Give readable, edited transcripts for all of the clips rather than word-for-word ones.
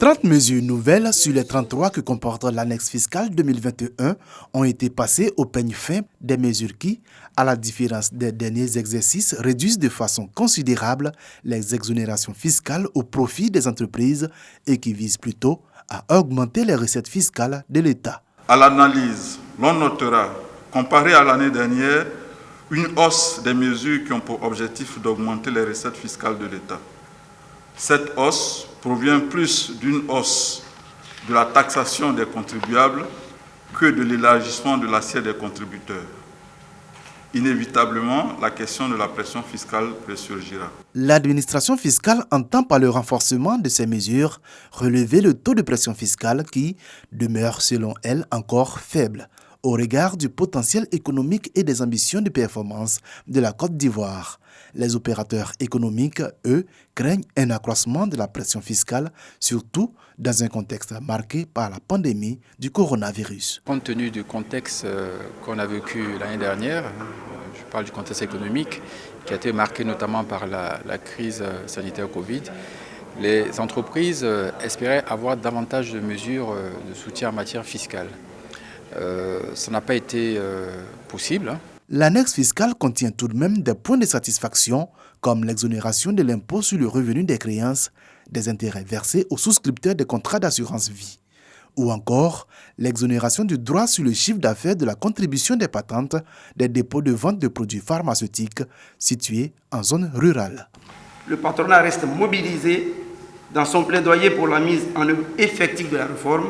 30 mesures nouvelles sur les 33 que comporte l'annexe fiscale 2021 ont été passées au peigne fin, des mesures qui, à la différence des derniers exercices, réduisent de façon considérable les exonérations fiscales au profit des entreprises et qui visent plutôt à augmenter les recettes fiscales de l'État. À l'analyse, l'on notera, comparé à l'année dernière, une hausse des mesures qui ont pour objectif d'augmenter les recettes fiscales de l'État. Cette hausse provient plus d'une hausse de la taxation des contribuables que de l'élargissement de l'assiette des contributeurs. Inévitablement, la question de la pression fiscale ressurgira. L'administration fiscale entend par le renforcement de ces mesures relever le taux de pression fiscale qui demeure selon elle encore faible au regard du potentiel économique et des ambitions de performance de la Côte d'Ivoire. Les opérateurs économiques, eux, craignent un accroissement de la pression fiscale, surtout dans un contexte marqué par la pandémie du coronavirus. Compte tenu du contexte qu'on a vécu l'année dernière, je parle du contexte économique qui a été marqué notamment par la crise sanitaire Covid, les entreprises espéraient avoir davantage de mesures de soutien en matière fiscale. Ça n'a pas été possible. L'annexe fiscale contient tout de même des points de satisfaction, comme l'exonération de l'impôt sur le revenu des créances, des intérêts versés aux souscripteurs des contrats d'assurance vie, ou encore l'exonération du droit sur le chiffre d'affaires de la contribution des patentes des dépôts de vente de produits pharmaceutiques situés en zone rurale. Le patronat reste mobilisé dans son plaidoyer pour la mise en œuvre effective de la réforme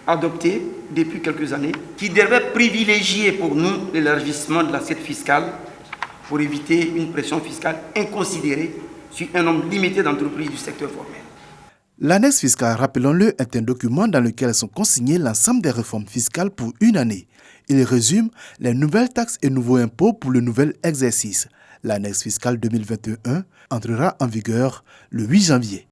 adoptée depuis quelques années, qui devait privilégier pour nous l'élargissement de l'assiette fiscale pour éviter une pression fiscale inconsidérée sur un nombre limité d'entreprises du secteur formel. L'annexe fiscale, rappelons-le, est un document dans lequel sont consignées l'ensemble des réformes fiscales pour une année. Il résume les nouvelles taxes et nouveaux impôts pour le nouvel exercice. L'annexe fiscale 2021 entrera en vigueur le 8 janvier.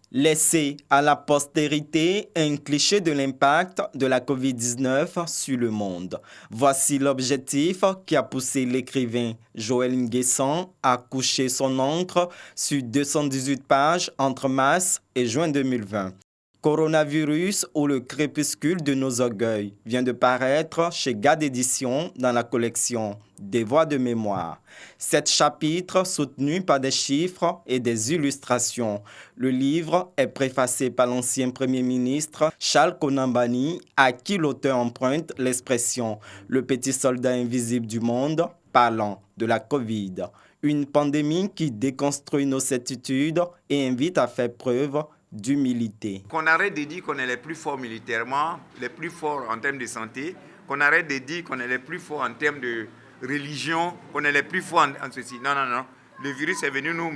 Laisser à la postérité un cliché de l'impact de la COVID-19 sur le monde. Voici l'objectif qui a poussé l'écrivain Joël Nguessan à coucher son encre sur 218 pages entre mars et juin 2020. Coronavirus ou le crépuscule de nos orgueils vient de paraître chez Gad Éditions dans la collection Des voix de mémoire. 7 chapitres soutenus par des chiffres et des illustrations. Le livre est préfacé par l'ancien Premier ministre Charles Konambani, à qui l'auteur emprunte l'expression « le petit soldat invisible du monde » parlant de la Covid. Une pandémie qui déconstruit nos certitudes et invite à faire preuve d'humilité. Qu'on arrête de dire qu'on est les plus forts militairement, les plus forts en termes de santé, qu'on arrête de dire qu'on est les plus forts en termes de religion, qu'on est les plus forts en ceci. Non, non, non. Le virus est venu nous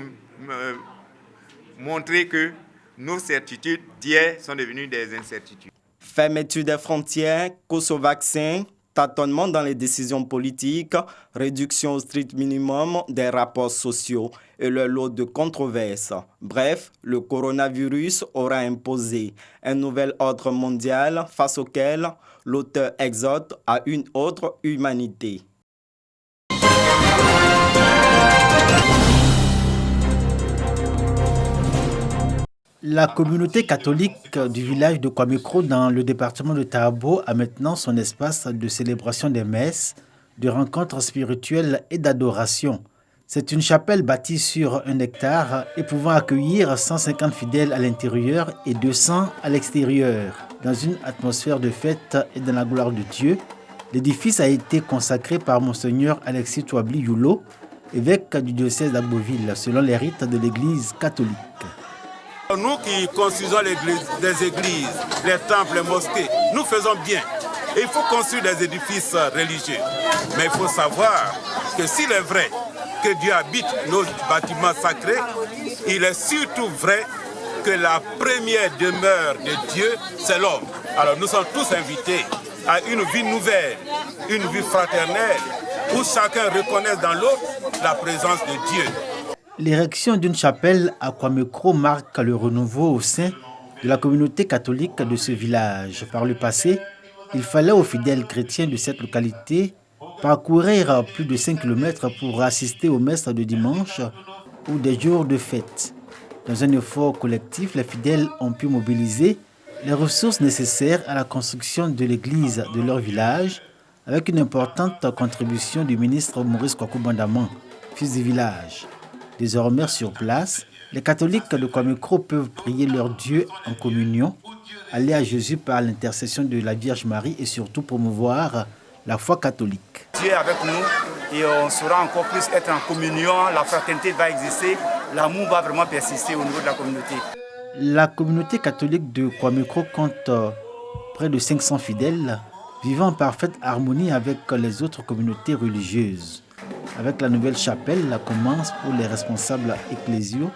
montrer que nos certitudes d'hier sont devenues des incertitudes. Fermeture des frontières, course au vaccin, tâtonnement dans les décisions politiques, réduction au strict minimum des rapports sociaux et le lot de controverses. Bref, le coronavirus aura imposé un nouvel ordre mondial face auquel l'auteur exhorte à une autre humanité. La communauté catholique du village de Kwamekro dans le département de Tahabo a maintenant son espace de célébration des messes, de rencontres spirituelles et d'adoration. C'est une chapelle bâtie sur 1 hectare et pouvant accueillir 150 fidèles à l'intérieur et 200 à l'extérieur. Dans une atmosphère de fête et dans la gloire de Dieu, l'édifice a été consacré par Monseigneur Alexis Touabli Yulo, évêque du diocèse d'Agboville, selon les rites de l'Église catholique. Nous qui construisons des églises, les temples, les mosquées, nous faisons bien. Et il faut construire des édifices religieux. Mais il faut savoir que s'il est vrai que Dieu habite nos bâtiments sacrés, il est surtout vrai que la première demeure de Dieu, c'est l'homme. Alors nous sommes tous invités à une vie nouvelle, une vie fraternelle, où chacun reconnaisse dans l'autre la présence de Dieu. L'érection d'une chapelle à Kwamekro marque le renouveau au sein de la communauté catholique de ce village. Par le passé, il fallait aux fidèles chrétiens de cette localité Parcourir plus de 5 km pour assister aux messes de dimanche ou des jours de fête. Dans un effort collectif, les fidèles ont pu mobiliser les ressources nécessaires à la construction de l'église de leur village, avec une importante contribution du ministre Maurice Kwaku-Bandaman, fils du village. Désormais sur place, les catholiques de Kwamekro peuvent prier leur Dieu en communion, aller à Jésus par l'intercession de la Vierge Marie et surtout promouvoir la foi catholique. Dieu est avec nous et on saura encore plus être en communion, la fraternité va exister, l'amour va vraiment persister au niveau de la communauté. La communauté catholique de Kwamekro compte près de 500 fidèles vivant en parfaite harmonie avec les autres communautés religieuses. Avec la nouvelle chapelle, commence pour les responsables ecclésiaux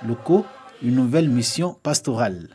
locaux une nouvelle mission pastorale.